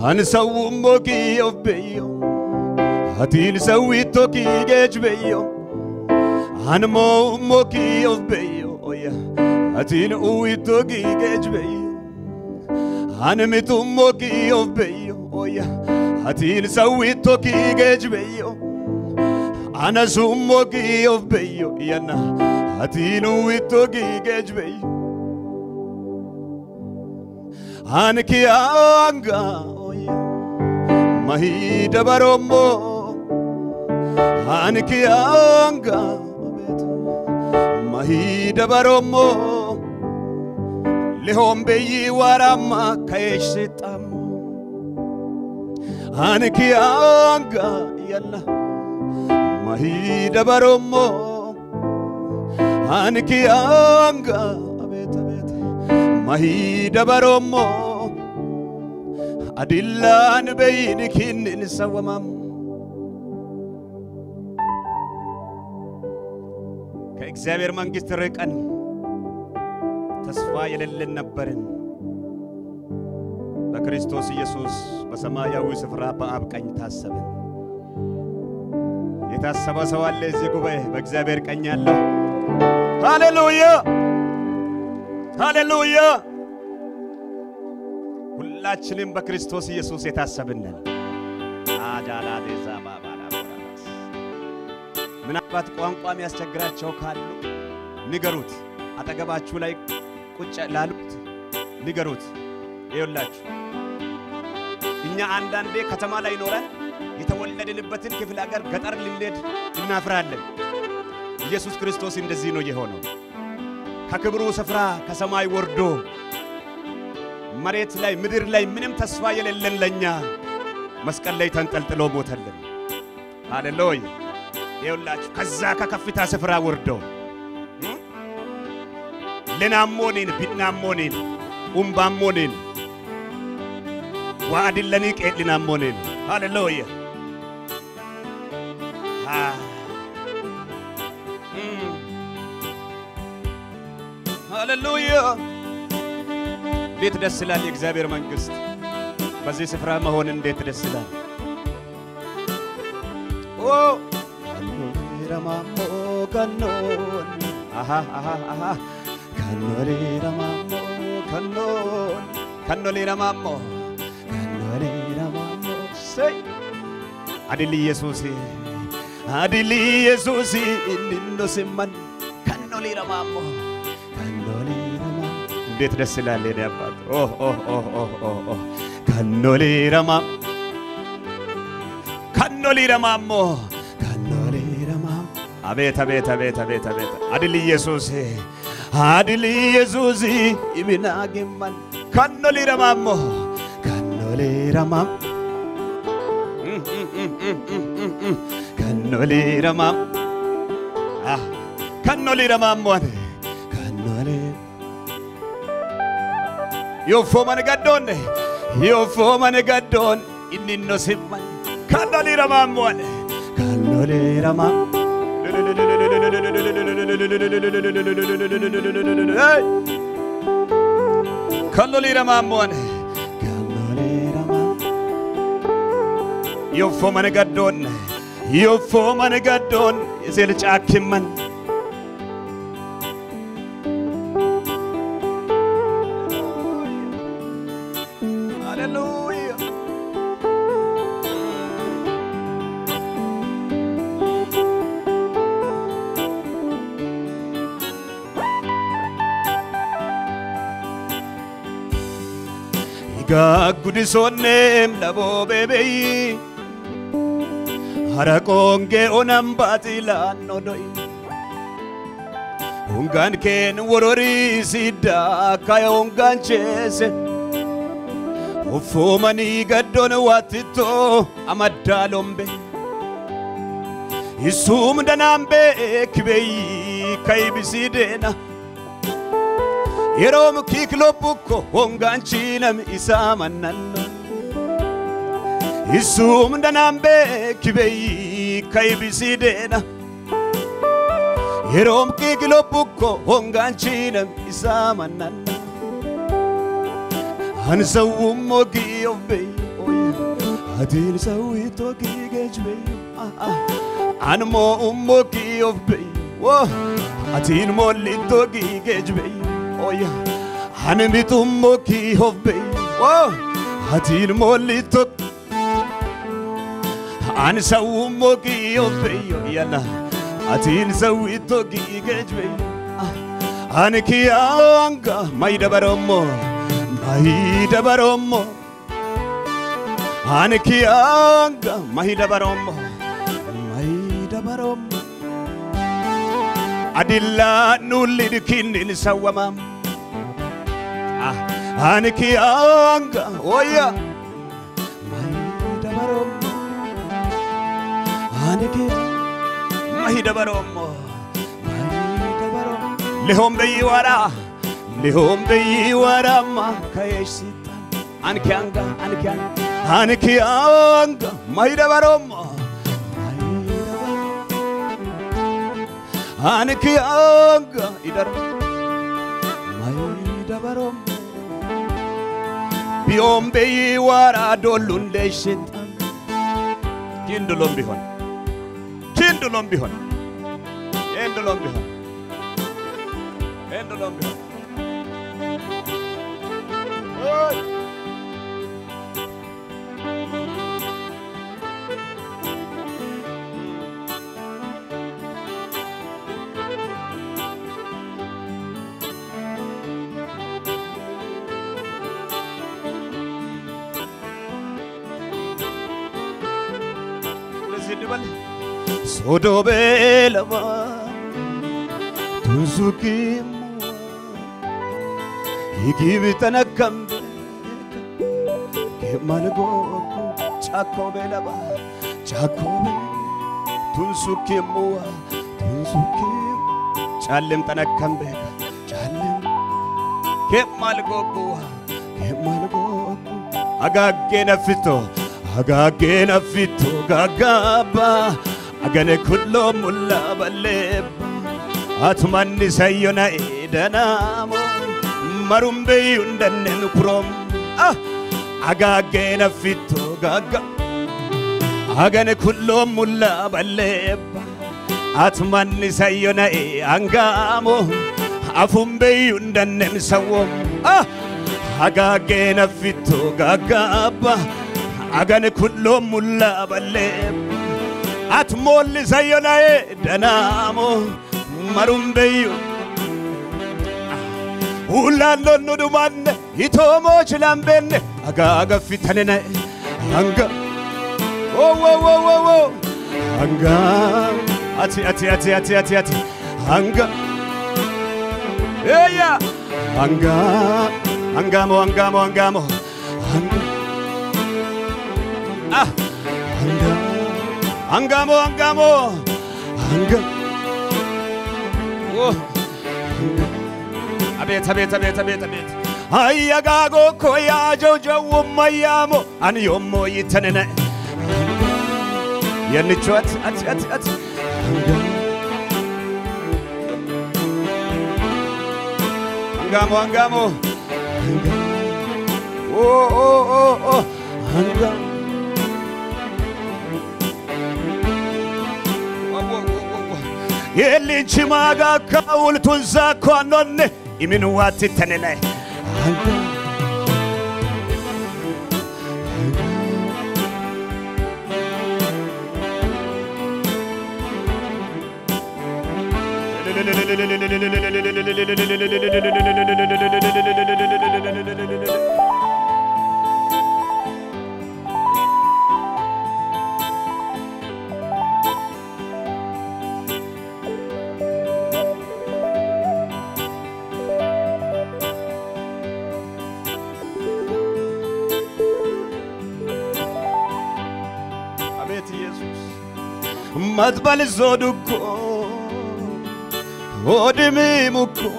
أنا سووا موكي أوف بيو هاتين سوي توكي جيج بيو أنا موكي أوف بيو أويا هاتين أوي توكي جيج بيو أنا متو موكي أوف بيو أويا هاتين سوي توكي جيج بيو أنا سوموكي أوف بيو يانا هاتين أوي توكي جيج بيو أنا كيانغا ما هي دبرومو أنا كيانغا ما هي دبرومو لهم بيي ورما كيشتام أنا كيانغا يلا ما هي دبرومو أنا كيانغا ما هي دبرومو أدلان بينك نسوى مام كإكزابير منجست ريكان تصفى يلل نبرن بكريستوس يسوس بسماياوي سفرا بأب كان يتحسبن يتحسب سوال لزي قبه بإكزابير كان يالله هاليلويا هاليلويا ሁላችንም በክርስቶስ ኢየሱስ የታሰብነን አዳላ ደዛ ባባላ ቦራስ ምናባት ቋንቋም ያስቸግራቸው ካሉ ንገሩት አጠገባችሁ ላይ ቁጭ ላሉት ንገሩት ይኸውላችሁ እኛ አንዳንዴ ከተማ ላይ ኖረን የተወለድንበትን ክፍለ ሀገር ገጠር ልንሄድ እናፍራለን ኢየሱስ ክርስቶስ እንደዚህ ነው የሆነው ከክብሩ ስፍራ ከሰማይ ወርዶ መሬት ላይ ምድር ላይ ምንም ተስፋ የሌለን ለኛ መስቀል ላይ ተንጠልጥሎ ሞተልን ሃሌሉያ ይኸውላችሁ ከዛ ከከፍታ ስፍራ ወርዶ ለናሞኔን ቢናሞኔን ኡምባሞኔን ዋድለኒ ቀድናሞኔን ሃሌሉያ ሃሌሉያ እንዴት ደስ ይላል የእግዚአብሔር መንግስት በዚህ ስፍራ መሆን እንዴት ደስ ይላል ኦ ረማሞ ከኖን አሃ ከኖሪ ረማሞ ከኖሪ ረማሞ ሰይ አድሊ ኢየሱስ እንኖስማን ከኖሪ ረማሞ እንዴት ደስ ይላል የዳባት ኦ ከኖሊ ረማሞ አቤት አድል ኢየሱስ ይሚናገማን ከኖሊ ረማሞ ከኖሊ ረማሞ يوفو من قدون إني نسمن كانوا لي رمامون يوفو من قدون يزيل جاكمن Gudisonnem labo bebe harakonge onam batilan nodoi ungan ken worori sida kaya ungan chese ufumani gadon watito amadalombe isum danambe kibei kai bisidena Yerom kiklopuko honganchinam isamananno Isum danambe kibei kaibisidena Yerom kiklopuko honganchinam isamananno Hansawum mogi obey Atin sawi toki gejbe Anmo ummoki of bay Atin molli toki gejbe Hanmitum moki of bay Atin molli tok An sawu moki of bay Yalla Atin sawi toki gejbe Anki anga Maida baromo Anki anga Maida baromo Adilla nulid kinin sawamam Anki anga oya Maida baromo Anki Maida baromo Lehom beyiwara ma kayeshita Anki anga Maida baromo Anki anga idar Maida barom Biom beyiwara dolunde shitan Kindulom bihon Endulom bihon Sodobelava Tuzukimu Igibitanakambe Kemalgoku Chakobelava Chakobe Tuzukimu Chalem tanakambe Chalem Kemalgoku Agagena fito Gagaba Agane kullo mulla baleb Atmanni sayona edanamo Marumbe yundanen kurom Agagena fito gaga Agane kullo mulla baleb Atmanni sayona angamo Afumbe yundanen sawom Agagena fito gagaba Agane kullo mulla baleb Atmolli sayona danamo marumbeyo Ulalo nudumanne itomo chilambenne Agaga fitanene Anga Oh Anga Ati Anga Yeah Angamo Anga Angamo Abet Ayagago koya jojo mayamo Anyomo yitanene Yanichwat ati Angamo Oh Angamo Yeli chimaga kaul tunza kwa nonne Iminu wati tenene Madbal zoduko Odimi muko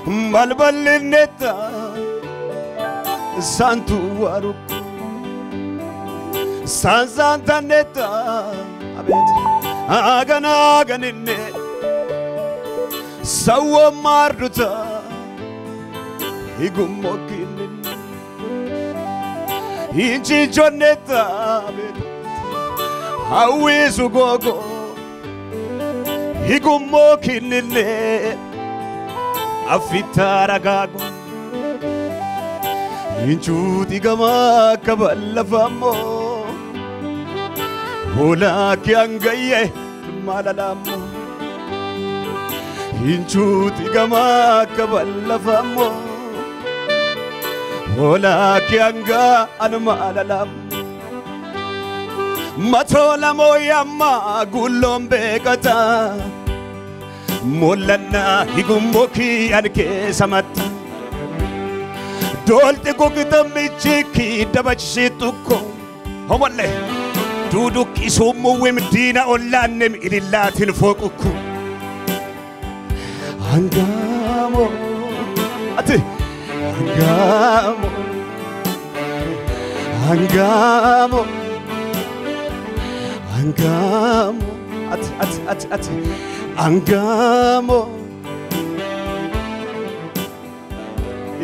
Malbal neta Santu waruko Sanzanta neta Abet Aganine Sawa marduta Igumokinin inchi jonnetta hawisu gogo higummo kinille afitara gago inchu digama kaballafamo hola kyangaye malalamo inchu digama kaballafamo hola kyanga anmalalam matola moyamma gullombe kata molana higumboki anke samatta dolte gogdamichiki dabachituko homalle duduk isumu wemdina ollanem ilillatin foquku angamo ati angamo ati angamo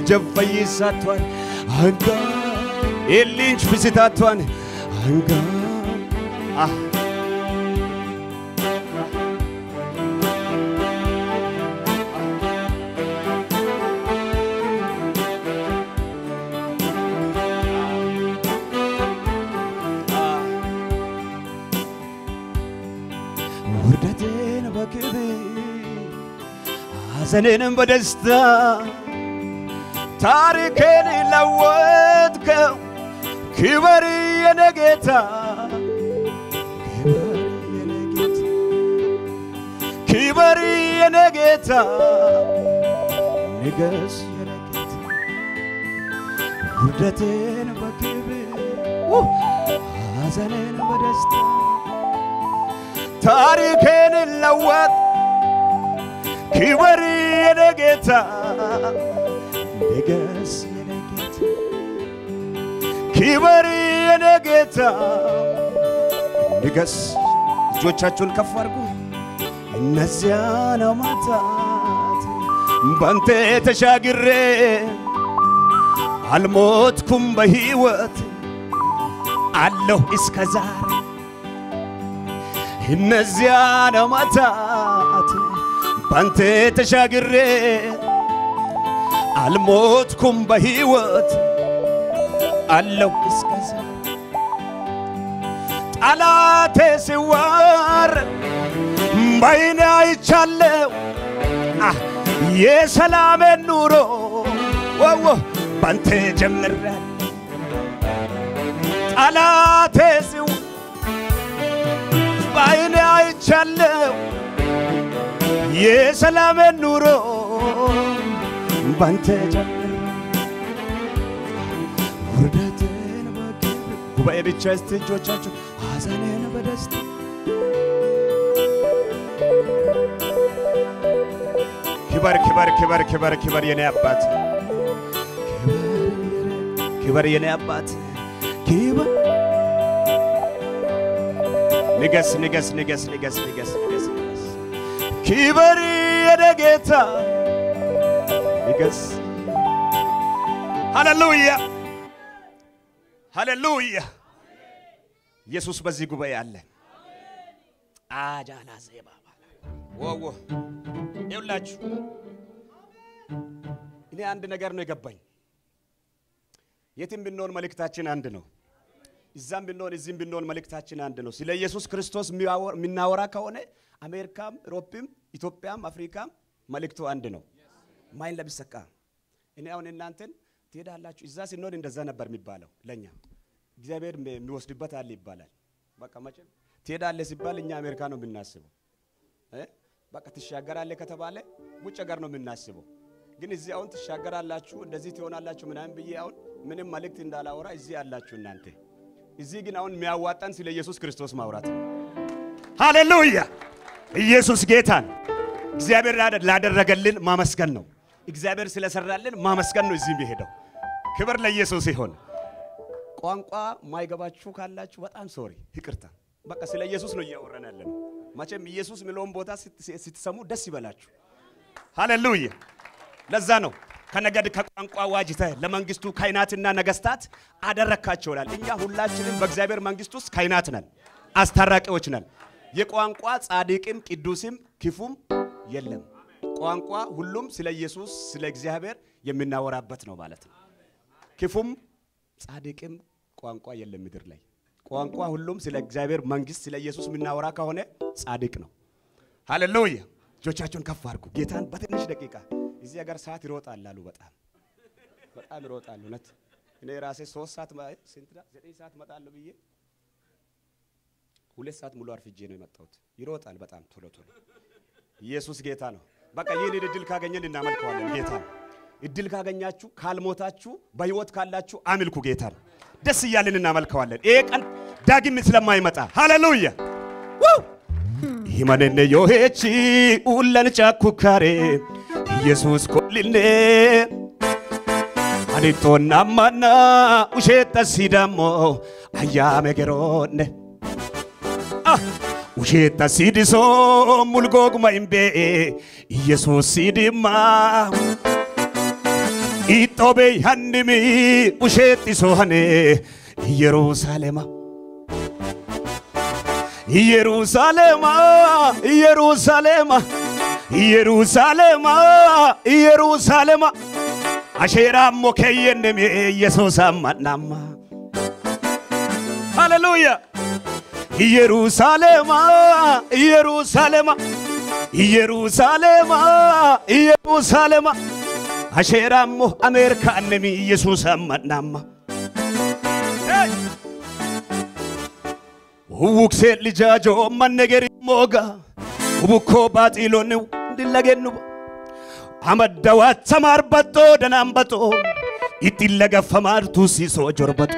jafayisatwan anga elinch visitatwan anga wurdaten bakebe hazanen badasta ታሪኬን ለወጥከው ክብር የኔ ጌታ ክብር የኔ ጌታ ንገስ የኔ ጌታ ውርደቴን በክብር ሐዘኔን በደስታ ታሪኬን ለወጥ ክብር የኔ ጌታ ንገስ የኔ ጌታ ክብር የኔ ጌታ ንገስ እጆቻችሁን ከፍ አድርጉ እነዚያ ነው ማታት ባንተ ተሻግሬ አልሞትኩም በሕይወት አለሁ እስከ ዛሬ እነዚያ ነው ማታት ባንተ ተሻግሬ አልሞትኩም በሕይወት አለሁ እስከ ዛሬ ጠላቴ ሲዋር በዓይኔ አይቻለሁ የሰላሜን ኑሮ ባንተ ጀምሬያለሁ ጠላቴ ሲዋር በዓይኔ አይቻለሁ የሰላሜን ኑሮ ባንተ ጀምሬያለሁ ውርደቴን በክብር ጉባኤ ብቻ እስቲ እጆቻችሁ ሐዘኔን በደስታ ክበር የኔ አባት ክበር የኔ አባት ክበር ንገስ ክበር የኔ ጌታ ንገስ ሃሌሉያ ኢየሱስ በዚህ ጉባኤ አለ አጃና ዘባ ወው ይውላችሁ እኔ አንድ ነገር ነው የገባኝ የትም ብንሆን መልእክታችን አንድ ነው እዛም ብንሆን እዚህም ብንሆን መልእክታችን አንድ ነው ስለ ኢየሱስ ክርስቶስ ምናወራ ከሆነ አሜሪካም ዩሮፕም ኢትዮጵያም አፍሪካም መልእክቱ አንድ ነው ማይን ለብሰካ እኔ አሁን እናንተን ትሄዳላችሁ እዛ ሲኖር እንደዛ ነበር የሚባለው ለኛ እግዚአብሔር የሚወስድበት አለ ይባላል በቃ መቼም ትሄዳለህ ሲባል እኛ አሜሪካ ነው የምናስበው በቃ ትሻገራለህ ከተባለ ውጭ ሀገር ነው የምናስበው ግን እዚህ አሁን ትሻገራላችሁ እንደዚህ ትሆናላችሁ ምናምን ብዬ አሁን ምንም መልእክት እንዳላወራ እዚህ ያላችሁ እናንተ እዚህ ግን አሁን የሚያዋጣን ስለ ኢየሱስ ክርስቶስ ማውራት ሃሌሉያ ኢየሱስ ጌታን እግዚአብሔር ላደረገልን ማመስገን ነው እግዚአብሔር ስለሰራልን ማመስገን ነው እዚህ የሚሄደው ክብር ለኢየሱስ ይሁን ቋንቋ ማይገባችሁ ካላችሁ በጣም ሶሪ ይቅርታ በቃ ስለ ኢየሱስ ነው እያወራን ያለነው መቼም ኢየሱስ ሚለውን ቦታ ስትሰሙ ደስ ይበላችሁ ሃሌሉያ ለዛ ነው ከነገድ ከቋንቋ ዋጅተ ለመንግስቱ ካይናትና ነገስታት አደረካቸው ይላል። እኛ ሁላችንም በእግዚአብሔር መንግስት ውስጥ ካይናት ነን፣ አስታራቂዎች ነን። የቋንቋ ጻድቅም ቅዱስም ክፉም የለም። ቋንቋ ሁሉም ስለ ኢየሱስ ስለ እግዚአብሔር የሚናወራበት ነው ማለት ነው። ክፉም ጻድቅም ቋንቋ የለም ምድር ላይ። ቋንቋ ሁሉም ስለ እግዚአብሔር መንግስት ስለ ኢየሱስ የሚናወራ ከሆነ ጻድቅ ነው። ሃሌሉያ። እጆቻችሁን ከፍ አድርጉ። ጌታን በትንሽ ደቂቃ እዚህ ሀገር ሰዓት ይሮጣል አሉ። በጣም ይሮጣል። እውነት እኔ ራሴ 3 ሰዓት ስንት 9 ሰዓት መጣለሁ ብዬ 2 ሰዓት ሙሉ አርፍጄ ነው የመጣሁት። ይሮጣል በጣም ቶሎ ቶሎ። ኢየሱስ ጌታ ነው። በቃ ይሄን እድል ካገኘን እናመልከዋለን ጌታ ነው። እድል ካገኛችሁ ካልሞታችሁ በህይወት ካላችሁ አምልኩ ጌታ ነው። ደስ ይያልን እናመልከዋለን። ይሄ ቀን ዳግም ስለማይመጣ ሃሌሉያ ዋው ይማነነ ዮሄቺ ኡላን ጫኩካሬ ኢየሱስ ኮልኔ አኒቶና ማና ውሸት ሲዳሞ አያመ ገሮነ ውሸት ሲዲሶ ሙልጎግ ማይምቤ ኢየሱስ ሲዲማ ኢጦቤ ያንሚ ውሸት ሲሶሃኔ ኢየሩሳሌማ ኢየሩሳሌማ ኢየሩሳሌማ ኢየሩሳሌማ ኢየሩሳሌማ አሼራ ሞከየነሜ ኢየሱስ አማናማ ሃሌሉያ ኢየሩሳሌማ ኢየሩሳሌማ ኢየሩሳሌማ ኢየሩሳሌማ አሼራ ሞ አሜሪካ ነሚ ኢየሱስ አማናማ ውክሴ ልጃጆ ማነገሪ ሞጋ ውብኮ ባጢሎኔው እንድለገኑ አመዳዋት ሰማርበጦ ደናምበጦ ይጥለገፈማርቱ ሲሶ ጆርበጦ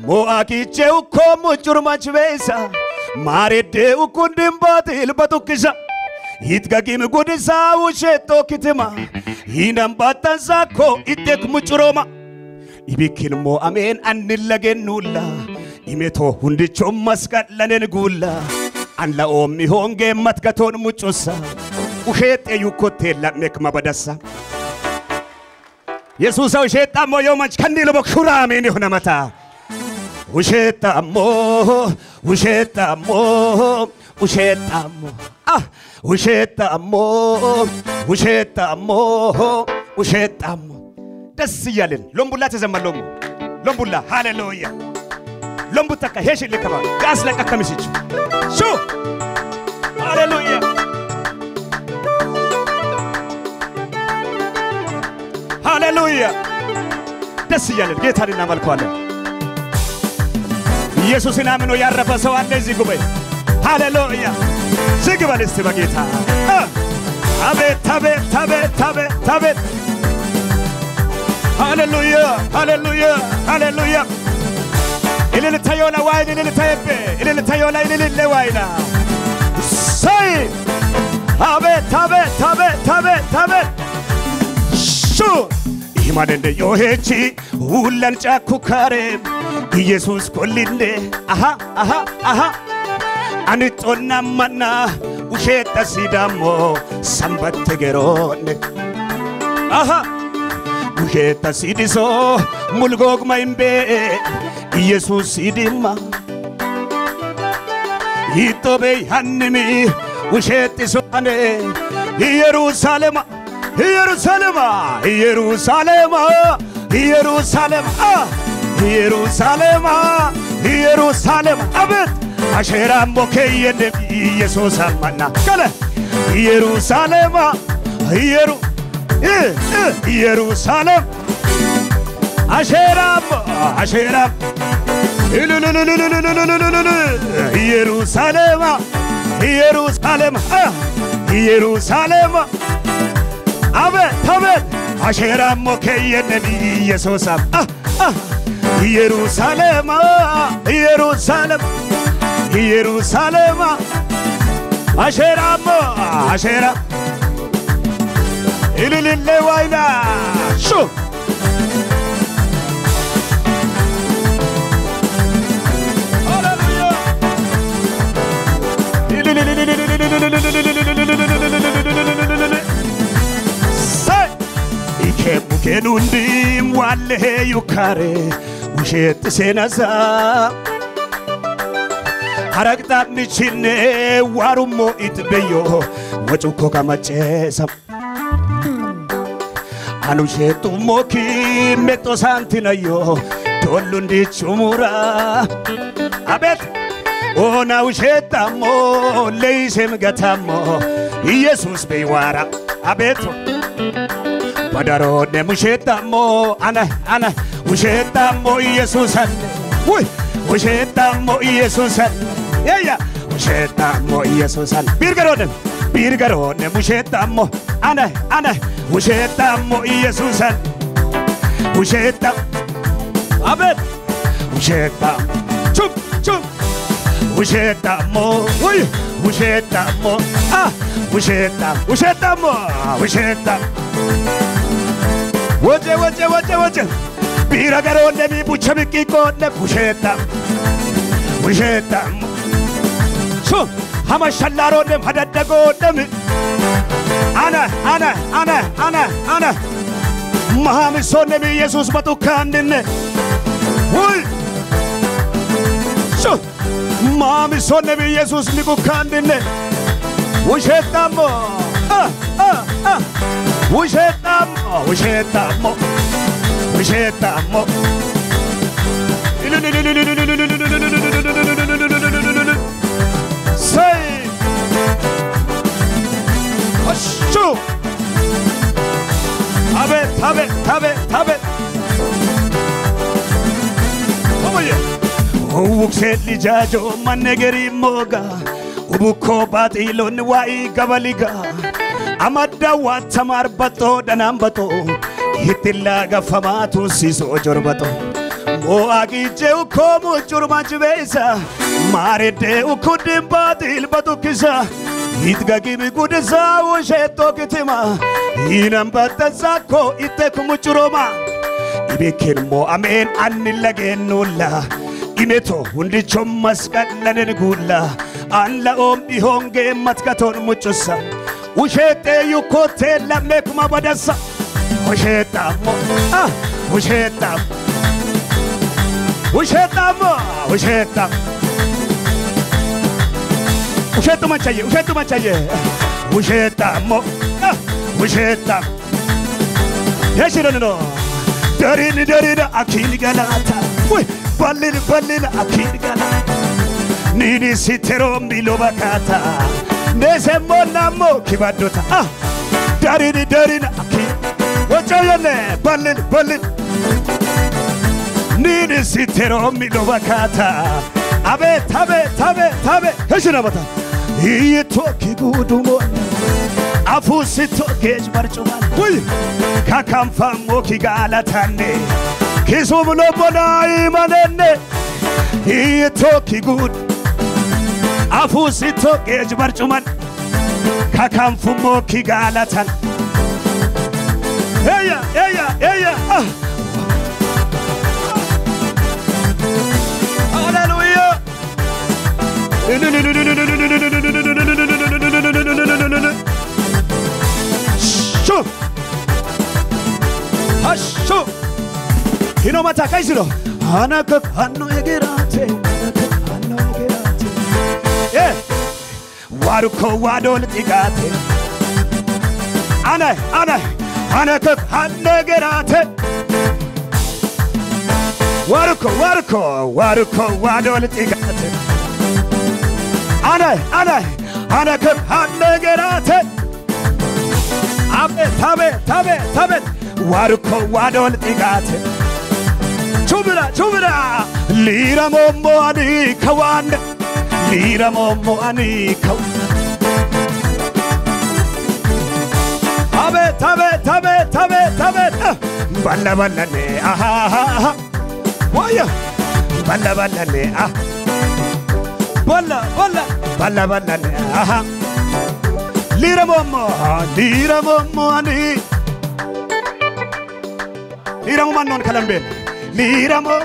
ሞአኪቼው ኮ ሙጩር ማችቤሳ ማሬዴው ኩንድም ባጢል በጡክሻ ይትገጊም ጉድሳ ውሸቶ ክትማ ይነምባታንሳኮ ይጤክ ሙጩሮማ ይቢኪንሞ አሜን አንለገኑላ ኢሜቶ ሁንድቾ መስቀል ለነን ጉላ አንላ ኦሚ ሆንጌ መትከቶን ሙጮሳ ውሸት yukote ለmek mabadasa ኢየሱስ ውሸታሞ የማች ከንዲል በኩራ አሜን ይሁን መታ ውሸታሞ ውሸታሞ ውሸታሞ ውሸታሞ ውሸታሞ ውሸታሞ ደስ ይያልን ሎምቡላ ተዘመለሙ ሎምቡላ ሃሌሉያ ሎምቡተካ ሄሽ ለከባ ጋስ ለቀከምሽች ሹ ሃሌሉያ ሃሌሉያ ደስ ይያልን ጌታን እናመልከዋለን። ኢየሱስን አምኖ ያረፈ ሰው አለ እዚህ ጉባኤ ሃሌሉያ ዝግበል እስቲ በጌታ አቤት አቤት አቤት አቤት አቤት ሃሌሉያ ሃሌሉያ ሃሌሉያ إلى تيولا وايد إلى تيبة إلى تيولا إلى وايدا ساي تابت تابت تابت تابت تابت شو إيمانه يوهيتي ولن جاكو كارم يسوع كلنده أها أها أها أني تونا منا وشيت سيدامو سامبت تجرون أها وشيت سيدسو ملغوك ما يمبي ኢየሱስ ይድማ ይጦቤ ያንሚ ውሸት ሶኔ ኢየሩሳሌም ኢየሩሳሌም ኢየሩሳሌም ኢየሩሳሌም ኢየሩሳሌም ኢየሩሳሌም አቤት አሸራ ሞከየን ኢየሱስ አማና ከለ ኢየሩሳሌም ኢየሩሳሌም አሸራ አሸራ ኢየሩሳሌም ኢየሩሳሌም ኢየሩሳሌም አቤት አቤት አሸራ ሞከየን ኢየሱስ ኢየሩሳሌም ኢየሩሳሌም ኢየሩሳሌም አሸራ አሸራ ኢልልለ ዋይና ሹ Enundim wale yukare Ushet senasa Harakta michine warumo itbeyo Wachuko kamachesa Anushetu moki meto santina yo Tolundi chumura Abet Ona usheta mo leisem gatamo Jesus bewara Abeto Padaro ne musheta mo ana usheta mo Jesus Uy usheta mo Jesus Yeah usheta mo Jesus Birgarone musheta mo ana usheta mo Jesus usheta Abet usheta chup usheta mo uy usheta mo usheta mo usheta Woje Birgarone mi buchabiki ko ne usheta Chu hama shallaro ne hadadago ne ana Mahami sonne mi Jesus batukandine Uy Chu Mahami sonne mi Jesus mikukandine Ushetamo Ushetamo Say Ashu Tabe Oh yeah Ukset lijajo manegeri moga Ubuko batilon wai gabaliga Amada watamar bato danambato Hitilla gafamatu siso jorbato Moagi jeu komu jurmajvesa Mare de ukudim batil batukisa Hitga gibi gudesa usheto kitima Inam batazako itekum churoma Ibekirmo amen annilagenula Imeto undi chommas katlanen gula Alla ihonge matkaton muchusa Ushete yukote la mekuma badasa Usheta machaye Usheta Yeshirano Darina akili galata Uy Balil akili galata Nini sitero milobakata Nesemona mo kibadota Darina akili Wachayane balil Nini sitero milobakata Tabe Heshirabata Iye toki gudumo Afu sito gej barchuman Uy Kakamfa moki galatane Kisumulo bona imanene Iye toki gud Afu sito gej barchuman Kakamfu moki galatan Eya Hallelujah Hasho Hino mata kaisiro Anaka hanno egerate Yeah Waruko wadol tigate Anaka hanno egerate Waruko wadol tigate Anaka hanno egerate Tabe Waruko wadol tigate Chubira Lira momo ani kawan Tabe Balla ne Waya Balla ne Balla ne Lira momo ani Lira momo non kalambe Lira momo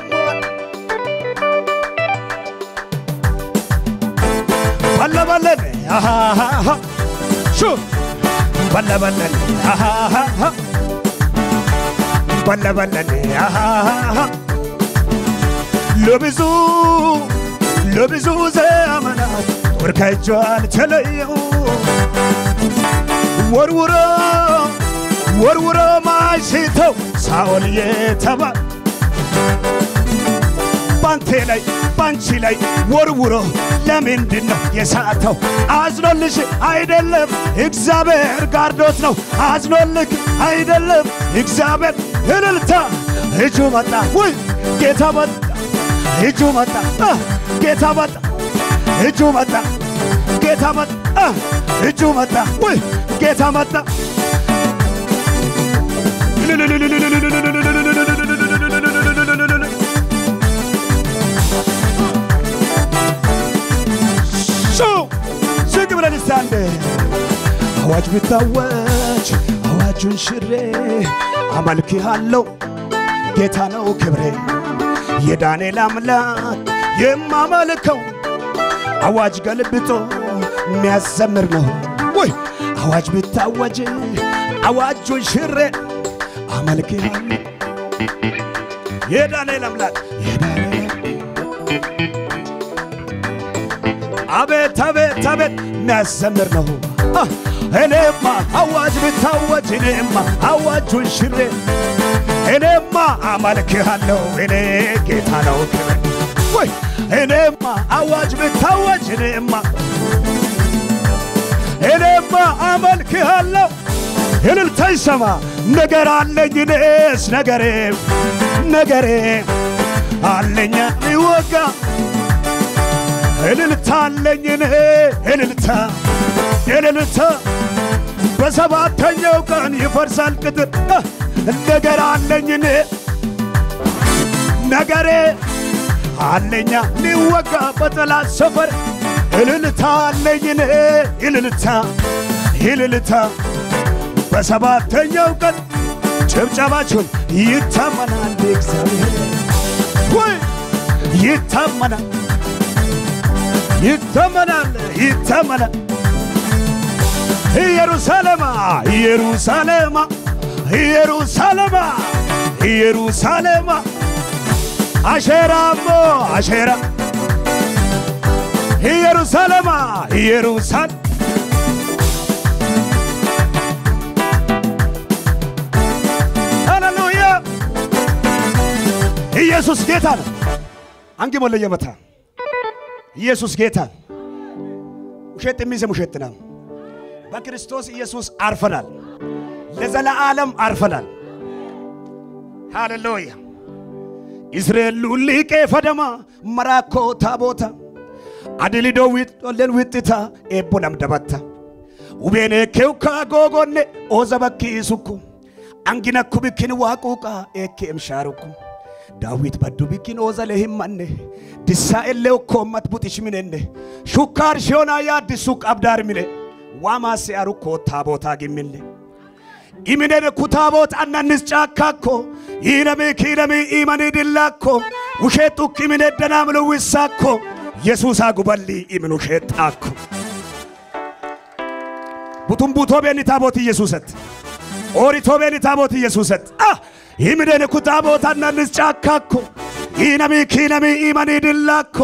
Balla ne Shoo Balla ne በለበለኔ ለብዙ ዘመናት ወርካጇል ተለየው ወርውሮ ማይስተው ሳኦል የተባለ ባንቺ ላይ ወርውሮ ለምንድነው የሳተው አዝኖልሽ አይደለም እግዚአብሔር ጋርዶት ነው አዝኖልክ አይደለም እግዚአብሔር እልልታ እጁ መጣ ወይ ጌታ መጣ እጁ መጣ ጌታ መጣ እጁ መጣ ጌታ መጣ እጁ መጣ ወይ ጌታ መጣ ዝግብለን ስታንደ አዋጅ ብታወጅ አዋጁን ሽሬ አመልክሃለሁ ጌታ ነው ክብሬ የዳንኤል አምላክ የማመልከው አዋጅ ገልብጦ የሚያዘምር ነው ወይ አዋጅ ብታወጅ አዋጁን ሽሬ አመልክሃለሁ የዳንኤል አምላክ አቤት የሚያዘምር ነው እኔማ አዋጅ ብታወጅ እኔማ አዋጁን ሽሬ እኔማ አመልክሃለሁ እኔ ጌታ ነው ክብሬ ወይ እኔማ አዋጅ ብታወጅ እኔማ አመልክሃለሁ እልልታ ይሰማ ነገር አለኝ እኔስ ነገሬ አለኝ ይወጋ እልልታ አለኝ እኔ እልልታ በሰባተኛው ቀን ይፈርሳል ቅጥር ነገር አለኝ እኔ ነገሬ አለኛ ሊወጋ በጠላት ሰፈር እልልታ አለኝ እኔ እልልታ በሰባተኛው ቀን ጭብጨባችሁን ይታመናል እግዚአብሔር ወይ ይታመናል ኢየሩሳሌም አሸራሞ አሸራ ኢየሩሳሌም ሃሌሉያ ኢየሱስ ጌታ ነው አንቺ ሞለየመታ ኢየሱስ ጌታ ውሸት የሚሰም ውሸት ነው በክርስቶስ ኢየሱስ አርፈናል ለዘላለም አርፈናል ሃሌሉያ ኢስራኤል ሊቄ ፈደማ መራኮ ታቦታ አድሊዶዊት ቶለን ዊጥታ ኤቦናም ደባታ ውቤኔ ኬውካ ጎጎኔ ኦዘበኪ ሱኩ አንጊነኩ ቢኪን ዋቁቃ ኤኬም ሻሩኩ ዳዊት ባዱ ቢኪን ኦዘለህም ማነ ዲሳኤሌው ኮማት ቡጥሽ ሚነነ ሹካር ሾና ያድሱቅ አብዳር ሚለ ዋማስ ያሩኮ ታቦታ ግሚለ ኢሚነነ ኩታቦት አናንስ ጫካኮ ይነሚ ኢማኒ ድላኮ ውሸቱ ኪሚነ ደናምሉ ወሳኮ ኢየሱስ አጉበሊ ኢምኑ ሸጣኮ ቡቱምቡቶ በኒ ታቦት ኢየሱስት ኦሪቶ በኒ ታቦት ኢየሱስት ይሚነነ ኩታቦት አናንስ ጫካኮ ይነሚ ኢማኒ ድላኮ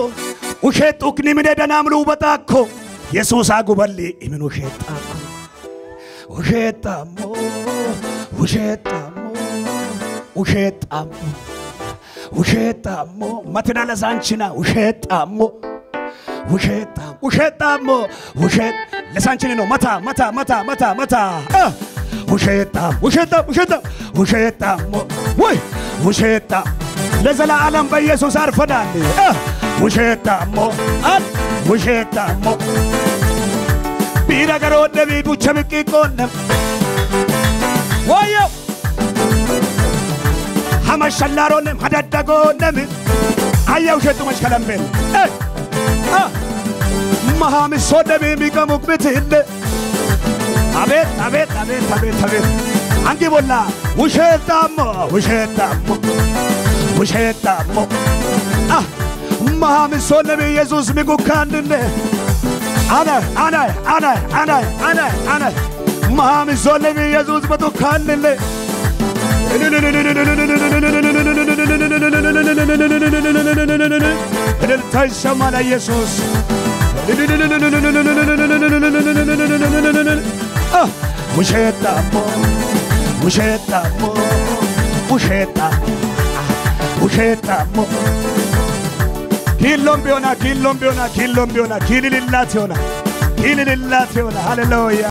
ውሸቱ ኪሚነ ደናምሉ በጣኮ ኢየሱስ አጉበሊ ኢምኑ ሸጣኮ ውሸታሞ ማትና ለሳንቺና ውሸታሞ ውሸት ለሳንቺና ነው መታ ውሸታሞ ወይ ውሸታ ለዘላለም በኢየሱስ አርፈናል ውሸታሞ ቢራገሮ ደቢዱ ቸብቂ ቆነም ወዮ ሐመሸላሮንም ሐደደጎንም አያው ሸጡ መሽከለምበል መሐመድ ሶደቢ ሚቀሙቅ ብትል አቤት አንጊ ቦላ ውሸታሞ መሐመድ ሶደቢ ኢየሱስ ሚጉካንነ አና መሐመድ ሶደቢ ኢየሱስ በቱካንነ እልልታ ይሰማል ኢየሱስ ውሸታሞ ውሸታሞ ውሸታሞ ውሸታሞ ኪሎም ቢሆና ኪልልላት ይሆና ሃሌሉያ